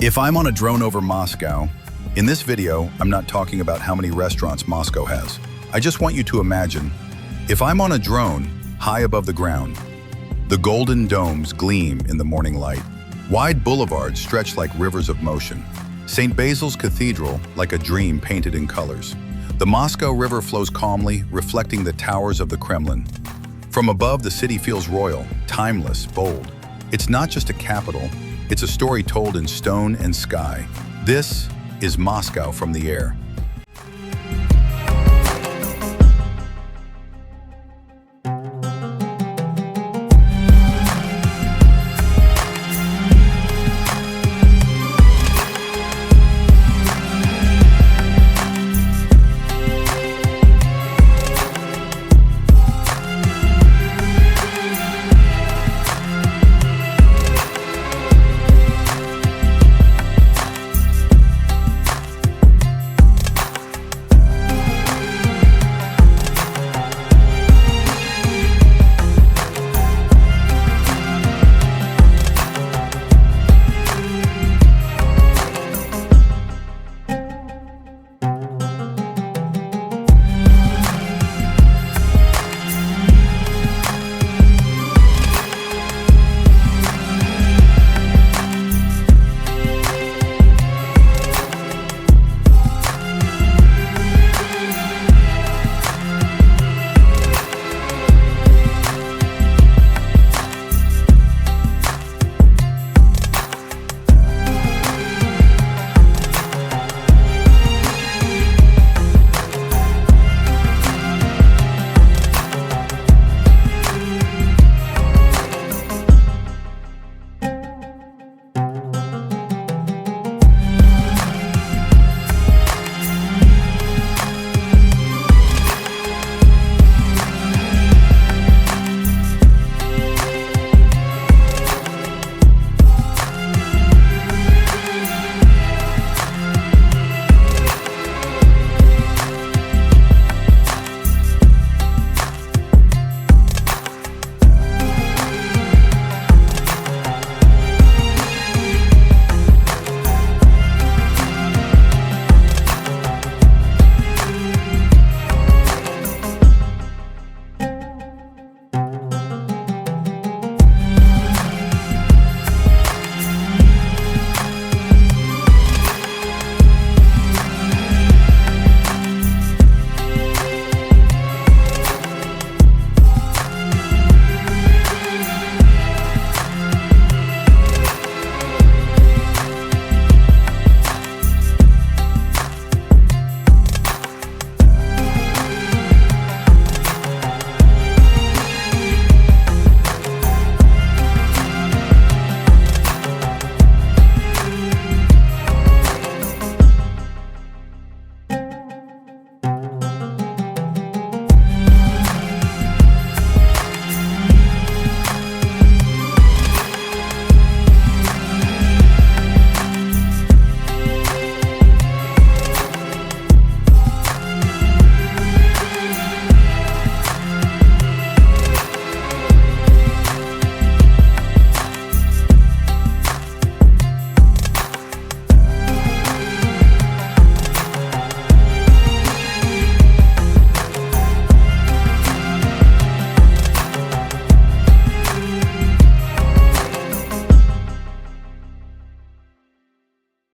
If I'm on a drone over Moscow, in this video, I'm not talking about how many restaurants Moscow has. I just want you to imagine, if I'm on a drone high above the ground, the golden domes gleam in the morning light. Wide boulevards stretch like rivers of motion. St. Basil's Cathedral like a dream painted in colors. The Moscow River flows calmly, reflecting the towers of the Kremlin. From above, the city feels royal, timeless, bold. It's not just a capital, it's a story told in stone and sky. This is Moscow from the air.